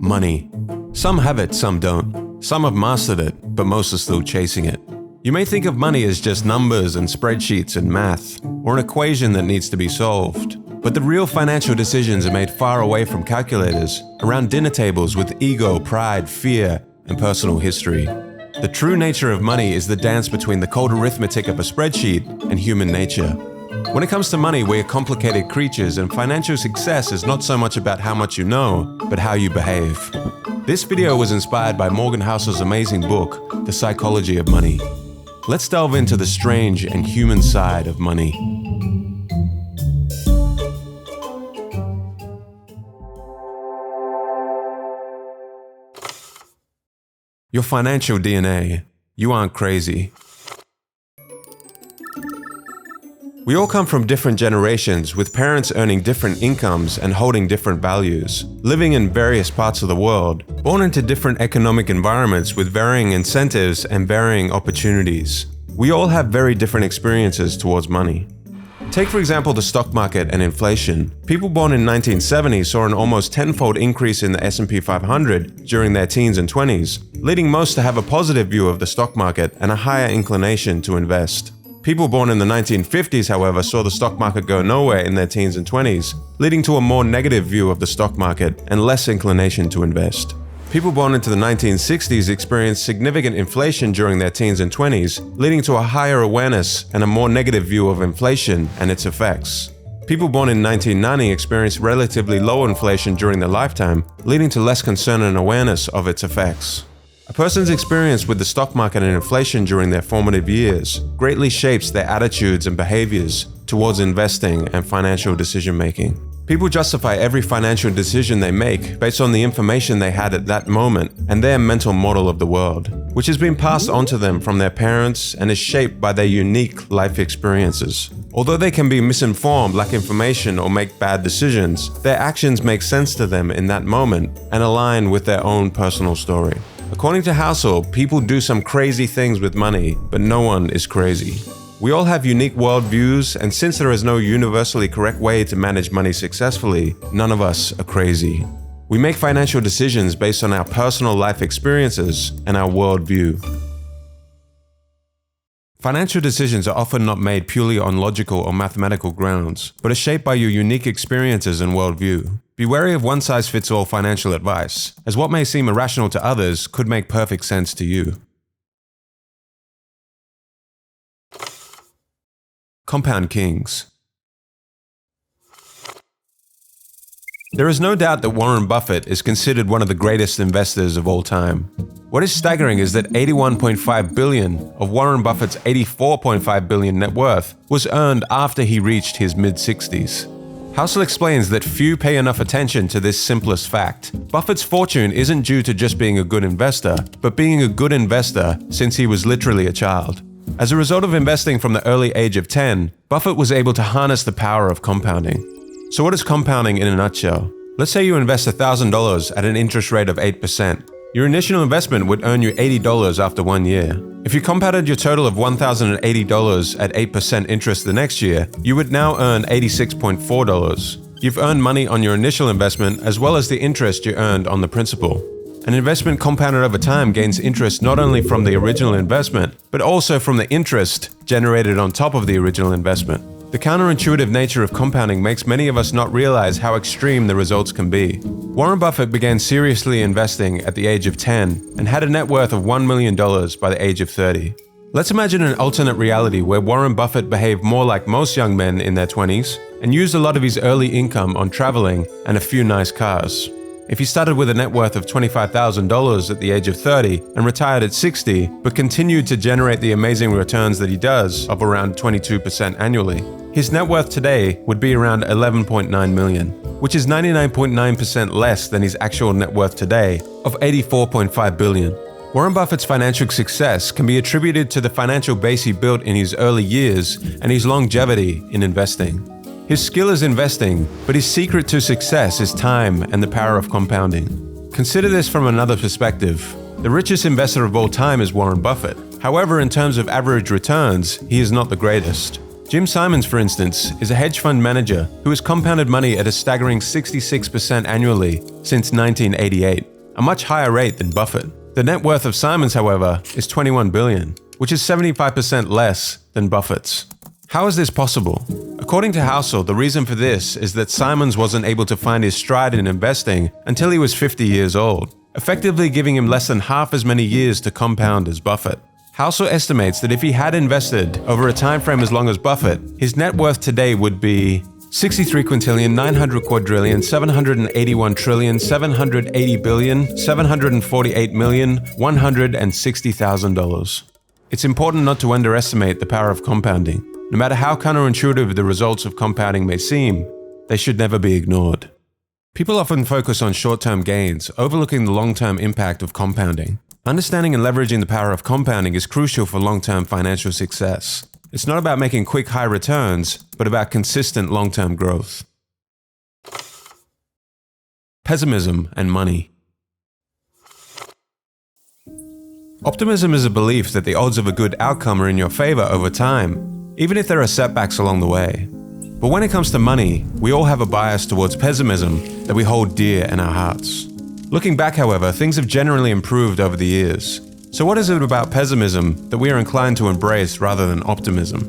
Money. Some have it, some don't. Some have mastered it, but most are still chasing it. You may think of money as just numbers and spreadsheets and math, or an equation that needs to be solved. But the real financial decisions are made far away from calculators, around dinner tables with ego, pride, fear, and personal history. The true nature of money is the dance between the cold arithmetic of a spreadsheet and human nature. When it comes to money, we are complicated creatures, and financial success is not so much about how much you know, but how you behave. This video was inspired by Morgan Housel's amazing book, The Psychology of Money. Let's delve into the strange and human side of money. Your financial DNA. You aren't crazy. We all come from different generations, with parents earning different incomes and holding different values, living in various parts of the world, born into different economic environments with varying incentives and varying opportunities. We all have very different experiences towards money. Take for example the stock market and inflation. People born in 1970 saw an almost tenfold increase in the S&P 500 during their teens and 20s, leading most to have a positive view of the stock market and a higher inclination to invest. People born in the 1950s, however, saw the stock market go nowhere in their teens and 20s, leading to a more negative view of the stock market and less inclination to invest. People born into the 1960s experienced significant inflation during their teens and 20s, leading to a higher awareness and a more negative view of inflation and its effects. People born in 1990 experienced relatively low inflation during their lifetime, leading to less concern and awareness of its effects. A person's experience with the stock market and inflation during their formative years greatly shapes their attitudes and behaviors towards investing and financial decision-making. People justify every financial decision they make based on the information they had at that moment and their mental model of the world, which has been passed on to them from their parents and is shaped by their unique life experiences. Although they can be misinformed, lack information, or make bad decisions, their actions make sense to them in that moment and align with their own personal story. According to Housel, people do some crazy things with money, but no one is crazy. We all have unique worldviews, and since there is no universally correct way to manage money successfully, none of us are crazy. We make financial decisions based on our personal life experiences and our worldview. Financial decisions are often not made purely on logical or mathematical grounds, but are shaped by your unique experiences and worldview. Be wary of one-size-fits-all financial advice, as what may seem irrational to others could make perfect sense to you. Compound Kings. There is no doubt that Warren Buffett is considered one of the greatest investors of all time. What is staggering is that $81.5 billion of Warren Buffett's $84.5 billion net worth was earned after he reached his mid-60s. Housel explains that few pay enough attention to this simplest fact. Buffett's fortune isn't due to just being a good investor, but being a good investor since he was literally a child. As a result of investing from the early age of 10, Buffett was able to harness the power of compounding. So what is compounding in a nutshell? Let's say you invest $1,000 at an interest rate of 8%. Your initial investment would earn you $80 after 1 year. If you compounded your total of $1,080 at 8% interest the next year, you would now earn $86.4. You've earned money on your initial investment as well as the interest you earned on the principal. An investment compounded over time gains interest not only from the original investment, but also from the interest generated on top of the original investment. The counterintuitive nature of compounding makes many of us not realize how extreme the results can be. Warren Buffett began seriously investing at the age of 10 and had a net worth of $1 million by the age of 30. Let's imagine an alternate reality where Warren Buffett behaved more like most young men in their 20s and used a lot of his early income on traveling and a few nice cars. If he started with a net worth of $25,000 at the age of 30 and retired at 60, but continued to generate the amazing returns that he does of around 22% annually, his net worth today would be around $11.9 million, which is 99.9% less than his actual net worth today of $84.5 billion. Warren Buffett's financial success can be attributed to the financial base he built in his early years and his longevity in investing. His skill is investing, but his secret to success is time and the power of compounding. Consider this from another perspective. The richest investor of all time is Warren Buffett. However, in terms of average returns, he is not the greatest. Jim Simons, for instance, is a hedge fund manager who has compounded money at a staggering 66% annually since 1988. a much higher rate than Buffett. The net worth of Simons, however, is $21 billion, which is 75% less than Buffett's. How is this possible? According to Housel, the reason for this is that Simons wasn't able to find his stride in investing until he was 50 years old, effectively giving him less than half as many years to compound as Buffett. Housel estimates that if he had invested over a time frame as long as Buffett, his net worth today would be 63 quintillion, 900 quadrillion, 781 trillion, 780 billion, 748 million, $160,000. It's important not to underestimate the power of compounding. No matter how counterintuitive the results of compounding may seem, they should never be ignored. People often focus on short-term gains, overlooking the long-term impact of compounding. Understanding and leveraging the power of compounding is crucial for long-term financial success. It's not about making quick high returns, but about consistent long-term growth. Pessimism and money. Optimism is a belief that the odds of a good outcome are in your favor over time, even if there are setbacks along the way. But when it comes to money, we all have a bias towards pessimism that we hold dear in our hearts. Looking back, however, things have generally improved over the years. So what is it about pessimism that we are inclined to embrace rather than optimism?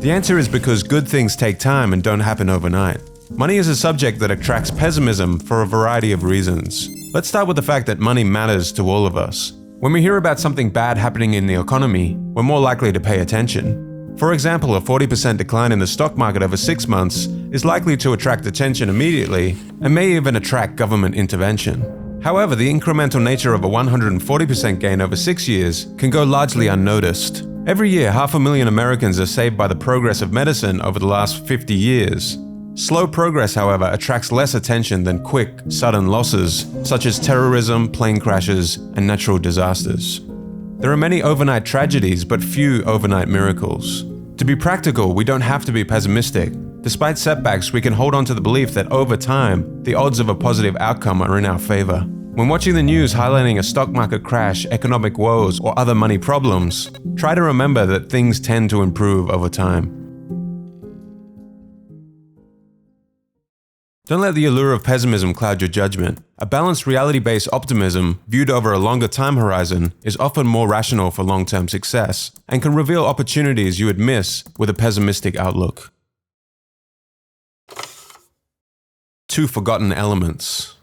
The answer is because good things take time and don't happen overnight. Money is a subject that attracts pessimism for a variety of reasons. Let's start with the fact that money matters to all of us. When we hear about something bad happening in the economy, we're more likely to pay attention. For example, a 40% decline in the stock market over 6 months is likely to attract attention immediately and may even attract government intervention. However, the incremental nature of a 140% gain over 6 years can go largely unnoticed. Every year, 500,000 Americans are saved by the progress of medicine over the last 50 years. Slow progress, however, attracts less attention than quick, sudden losses, such as terrorism, plane crashes, and natural disasters. There are many overnight tragedies, but few overnight miracles. To be practical, we don't have to be pessimistic. Despite setbacks, we can hold on to the belief that over time, the odds of a positive outcome are in our favor. When watching the news highlighting a stock market crash, economic woes, or other money problems, try to remember that things tend to improve over time. Don't let the allure of pessimism cloud your judgment. A balanced reality-based optimism, viewed over a longer time horizon, is often more rational for long-term success and can reveal opportunities you would miss with a pessimistic outlook. 2 forgotten elements.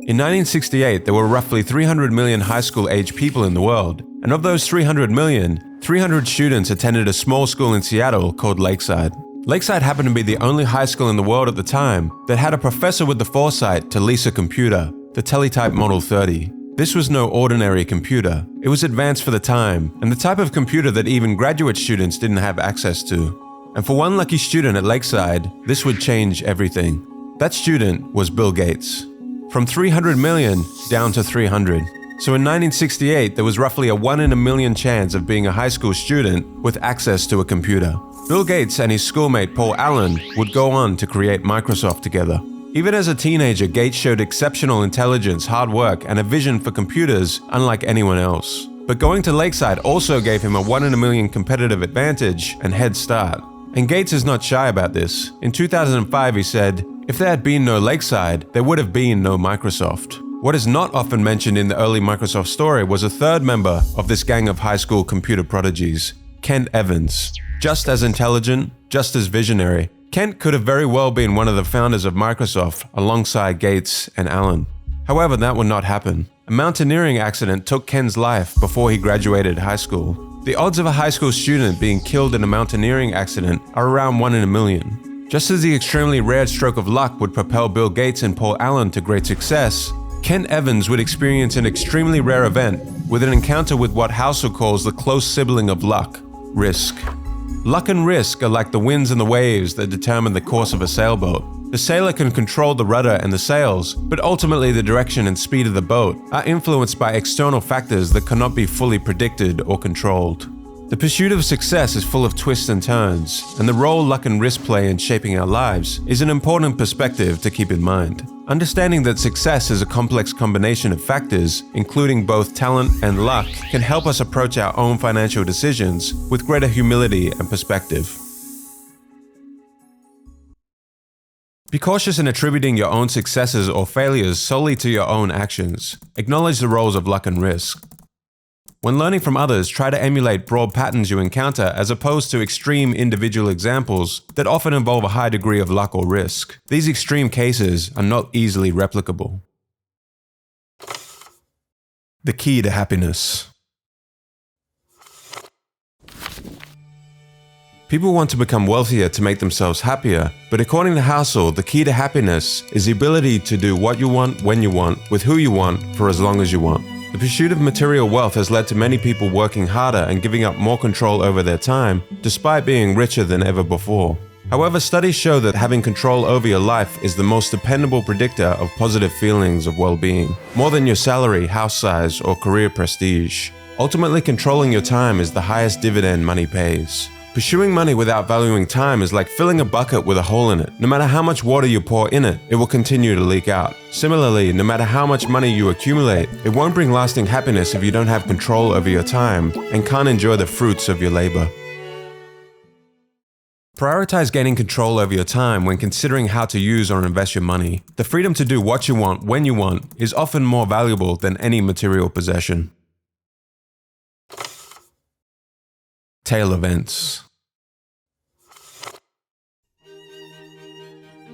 In 1968, there were roughly 300 million high school-age people in the world, and of those 300 million, 300 students attended a small school in Seattle called Lakeside. Lakeside happened to be the only high school in the world at the time that had a professor with the foresight to lease a computer, the Teletype Model 30. This was no ordinary computer. It was advanced for the time, and the type of computer that even graduate students didn't have access to. And for one lucky student at Lakeside, this would change everything. That student was Bill Gates. From 300 million down to 300. So in 1968, there was roughly a 1 in a million chance of being a high school student with access to a computer. Bill Gates and his schoolmate Paul Allen would go on to create Microsoft together. Even as a teenager, Gates showed exceptional intelligence, hard work, and a vision for computers unlike anyone else. But going to Lakeside also gave him a 1 in a million competitive advantage and head start. And Gates is not shy about this. In 2005, he said, "If there had been no Lakeside, there would have been no Microsoft." What is not often mentioned in the early Microsoft story was a third member of this gang of high school computer prodigies, Kent Evans. Just as intelligent, just as visionary, Kent could have very well been one of the founders of Microsoft alongside Gates and Allen. However, that would not happen. A mountaineering accident took Kent's life before he graduated high school. The odds of a high school student being killed in a mountaineering accident are around 1 in a million. Just as the extremely rare stroke of luck would propel Bill Gates and Paul Allen to great success, Kent Evans would experience an extremely rare event with an encounter with what Housel calls the close sibling of luck, risk. Luck and risk are like the winds and the waves that determine the course of a sailboat. The sailor can control the rudder and the sails, but ultimately the direction and speed of the boat are influenced by external factors that cannot be fully predicted or controlled. The pursuit of success is full of twists and turns, and the role luck and risk play in shaping our lives is an important perspective to keep in mind. Understanding that success is a complex combination of factors, including both talent and luck, can help us approach our own financial decisions with greater humility and perspective. Be cautious in attributing your own successes or failures solely to your own actions. Acknowledge the roles of luck and risk. When learning from others, try to emulate broad patterns you encounter as opposed to extreme individual examples that often involve a high degree of luck or risk. These extreme cases are not easily replicable. The key to happiness. People want to become wealthier to make themselves happier, but according to Housel, the key to happiness is the ability to do what you want, when you want, with who you want, for as long as you want. The pursuit of material wealth has led to many people working harder and giving up more control over their time, despite being richer than ever before. However, studies show that having control over your life is the most dependable predictor of positive feelings of well-being, more than your salary, house size, or career prestige. Ultimately, controlling your time is the highest dividend money pays. Pursuing money without valuing time is like filling a bucket with a hole in it. No matter how much water you pour in it, it will continue to leak out. Similarly, no matter how much money you accumulate, it won't bring lasting happiness if you don't have control over your time and can't enjoy the fruits of your labor. Prioritize gaining control over your time when considering how to use or invest your money. The freedom to do what you want, when you want, is often more valuable than any material possession. Tail events.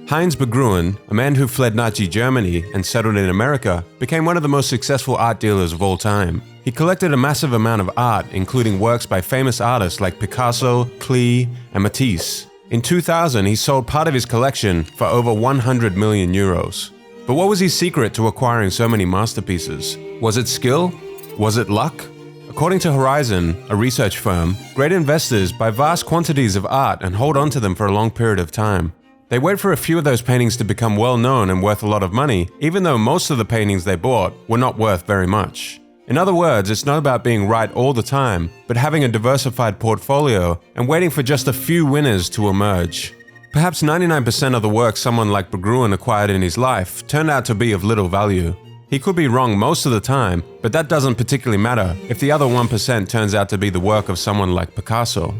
Heinz Begruen, a man who fled Nazi Germany and settled in America, became one of the most successful art dealers of all time. He collected a massive amount of art, including works by famous artists like Picasso, Klee, and Matisse. In 2000, he sold part of his collection for over 100 million euros. But what was his secret to acquiring so many masterpieces? Was it skill? Was it luck? According to Horizon, a research firm, great investors buy vast quantities of art and hold on to them for a long period of time. They wait for a few of those paintings to become well known and worth a lot of money, even though most of the paintings they bought were not worth very much. In other words, it's not about being right all the time, but having a diversified portfolio and waiting for just a few winners to emerge. Perhaps 99% of the work someone like Begruen acquired in his life turned out to be of little value. He could be wrong most of the time, but that doesn't particularly matter if the other 1% turns out to be the work of someone like Picasso.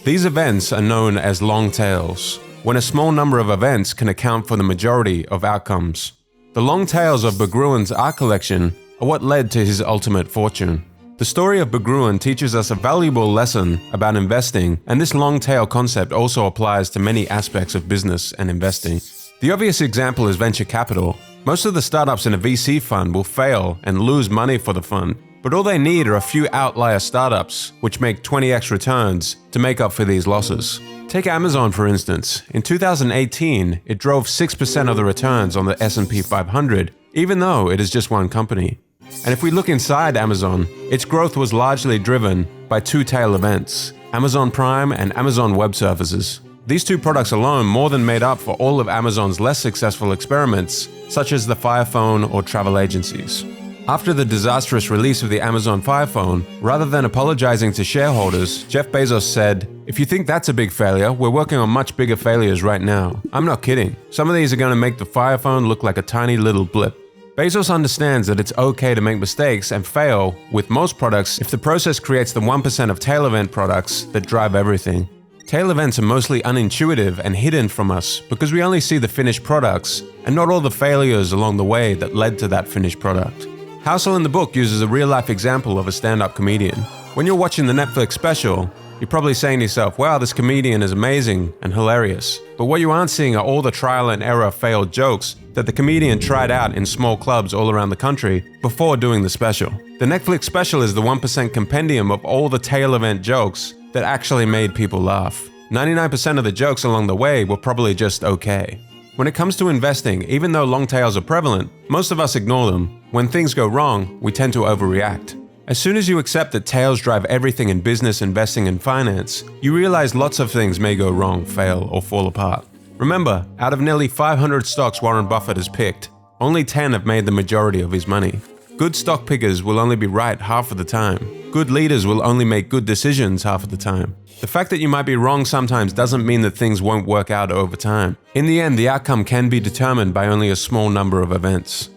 These events are known as long tails, when a small number of events can account for the majority of outcomes. The long tails of Begruen's art collection are what led to his ultimate fortune. The story of Begruen teaches us a valuable lesson about investing, and this long tail concept also applies to many aspects of business and investing. The obvious example is venture capital. Most of the startups in a VC fund will fail and lose money for the fund, but all they need are a few outlier startups which make 20x returns to make up for these losses. Take Amazon for instance. In 2018, it drove 6% of the returns on the S&P 500, even though it is just one company. And if we look inside Amazon, its growth was largely driven by two tail events, Amazon Prime and Amazon Web Services. These two products alone more than made up for all of Amazon's less successful experiments, such as the Fire Phone or travel agencies. After the disastrous release of the Amazon Fire Phone, rather than apologizing to shareholders, Jeff Bezos said, "If you think that's a big failure, we're working on much bigger failures right now. I'm not kidding. Some of these are going to make the Fire Phone look like a tiny little blip." Bezos understands that it's okay to make mistakes and fail with most products if the process creates the 1% of tail event products that drive everything. Tail events are mostly unintuitive and hidden from us because we only see the finished products and not all the failures along the way that led to that finished product. Housel in the book uses a real-life example of a stand-up comedian. When you're watching the Netflix special, you're probably saying to yourself, wow, this comedian is amazing and hilarious. But what you aren't seeing are all the trial and error failed jokes that the comedian tried out in small clubs all around the country before doing the special. The Netflix special is the 1% compendium of all the tail event jokes that actually made people laugh. 99% of the jokes along the way were probably just okay. When it comes to investing, even though long tails are prevalent, most of us ignore them. When things go wrong, we tend to overreact. As soon as you accept that tails drive everything in business, investing, and finance, you realize lots of things may go wrong, fail, or fall apart. Remember, out of nearly 500 stocks Warren Buffett has picked, only 10 have made the majority of his money. Good stock pickers will only be right half of the time. Good leaders will only make good decisions half of the time. The fact that you might be wrong sometimes doesn't mean that things won't work out over time. In the end, the outcome can be determined by only a small number of events.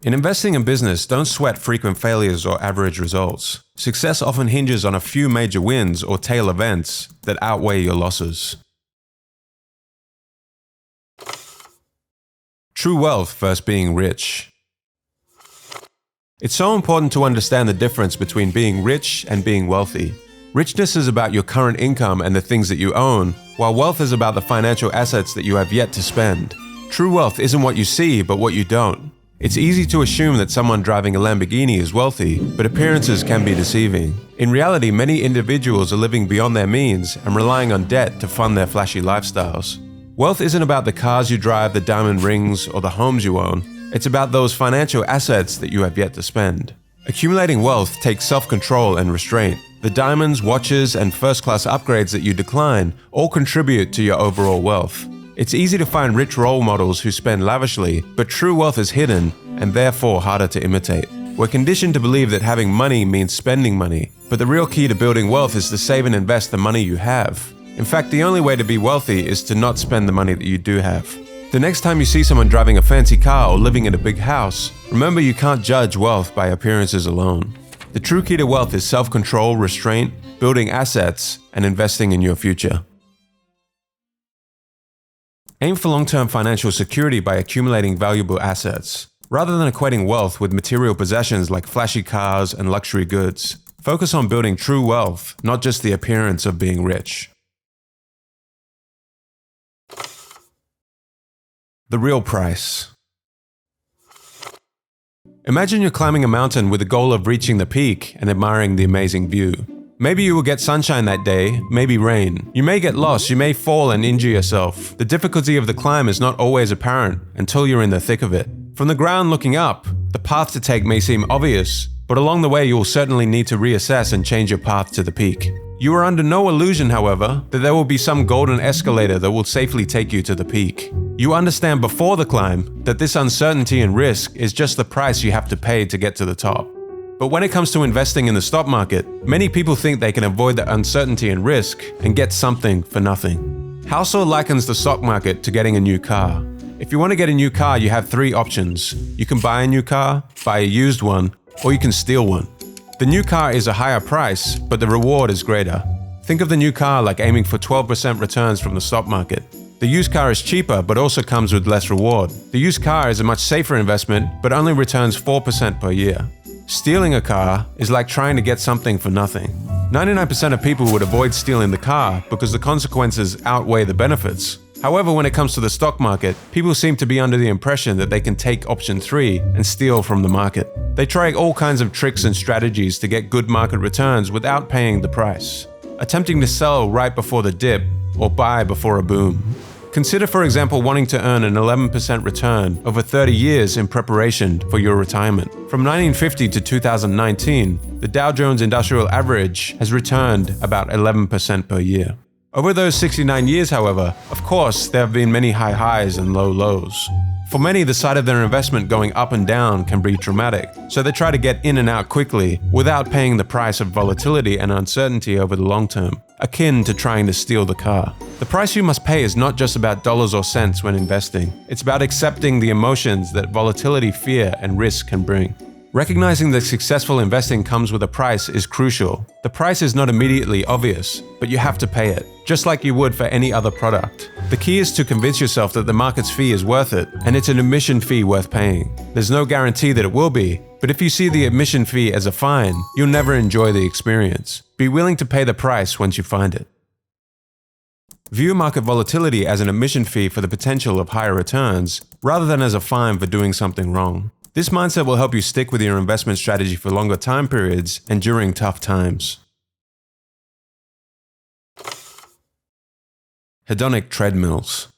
In investing in business, don't sweat frequent failures or average results. Success often hinges on a few major wins or tail events that outweigh your losses. True wealth versus being rich. It's so important to understand the difference between being rich and being wealthy. Richness is about your current income and the things that you own, while wealth is about the financial assets that you have yet to spend. True wealth isn't what you see, but what you don't. It's easy to assume that someone driving a Lamborghini is wealthy, but appearances can be deceiving. In reality, many individuals are living beyond their means and relying on debt to fund their flashy lifestyles. Wealth isn't about the cars you drive, the diamond rings, or the homes you own. It's about those financial assets that you have yet to spend. Accumulating wealth takes self-control and restraint. The diamonds, watches, and first-class upgrades that you decline all contribute to your overall wealth. It's easy to find rich role models who spend lavishly, but true wealth is hidden and therefore harder to imitate. We're conditioned to believe that having money means spending money, but the real key to building wealth is to save and invest the money you have. In fact, the only way to be wealthy is to not spend the money that you do have. The next time you see someone driving a fancy car or living in a big house, remember you can't judge wealth by appearances alone. The true key to wealth is self-control, restraint, building assets, and investing in your future. Aim for long-term financial security by accumulating valuable assets. Rather than equating wealth with material possessions like flashy cars and luxury goods, focus on building true wealth, not just the appearance of being rich. The real price. Imagine you're climbing a mountain with the goal of reaching the peak and admiring the amazing view. Maybe you will get sunshine that day, maybe rain. You may get lost, you may fall and injure yourself. The difficulty of the climb is not always apparent until you're in the thick of it. From the ground looking up, the path to take may seem obvious, but along the way you will certainly need to reassess and change your path to the peak. You are under no illusion, however, that there will be some golden escalator that will safely take you to the peak. You understand before the climb that this uncertainty and risk is just the price you have to pay to get to the top. But when it comes to investing in the stock market, many people think they can avoid the uncertainty and risk and get something for nothing. Housel likens the stock market to getting a new car. If you want to get a new car, you have three options. You can buy a new car, buy a used one, or you can steal one. The new car is a higher price, but the reward is greater. Think of the new car like aiming for 12% returns from the stock market. The used car is cheaper, but also comes with less reward. The used car is a much safer investment, but only returns 4% per year. Stealing a car is like trying to get something for nothing. 99% of people would avoid stealing the car because the consequences outweigh the benefits. However, when it comes to the stock market, people seem to be under the impression that they can take option 3 and steal from the market. They try all kinds of tricks and strategies to get good market returns without paying the price, attempting to sell right before the dip or buy before a boom. Consider, for example, wanting to earn an 11% return over 30 years in preparation for your retirement. From 1950 to 2019, the Dow Jones Industrial Average has returned about 11% per year. Over those 69 years, however, of course, there have been many high highs and low lows. For many, the sight of their investment going up and down can be traumatic, so they try to get in and out quickly without paying the price of volatility and uncertainty over the long term, akin to trying to steal the car. The price you must pay is not just about dollars or cents when investing. It's about accepting the emotions that volatility, fear, and risk can bring. Recognizing that successful investing comes with a price is crucial. The price is not immediately obvious, but you have to pay it, just like you would for any other product. The key is to convince yourself that the market's fee is worth it, and it's an admission fee worth paying. There's no guarantee that it will be, but if you see the admission fee as a fine, you'll never enjoy the experience. Be willing to pay the price once you find it. View market volatility as an admission fee for the potential of higher returns, rather than as a fine for doing something wrong. This mindset will help you stick with your investment strategy for longer time periods and during tough times. Hedonic Treadmills.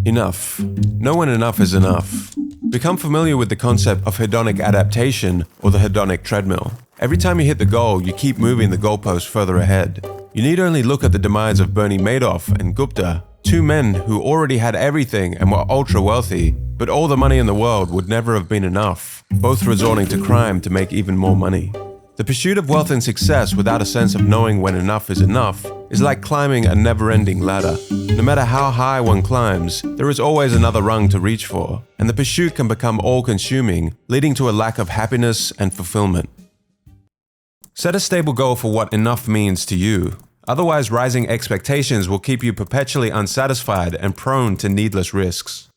Enough. No when enough is enough. Become familiar with the concept of hedonic adaptation or the hedonic treadmill. Every time you hit the goal, you keep moving the goalpost further ahead. You need only look at the demise of Bernie Madoff and Gupta, two men who already had everything and were ultra wealthy, but all the money in the world would never have been enough, both resorting to crime to make even more money. The pursuit of wealth and success without a sense of knowing when enough is enough is like climbing a never-ending ladder. No matter how high one climbs, there is always another rung to reach for, and the pursuit can become all-consuming, leading to a lack of happiness and fulfillment. Set a stable goal for what enough means to you. Otherwise, rising expectations will keep you perpetually unsatisfied and prone to needless risks.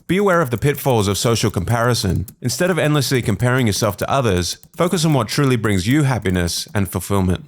Be aware of the pitfalls of social comparison. Instead of endlessly comparing yourself to others, focus on what truly brings you happiness and fulfillment.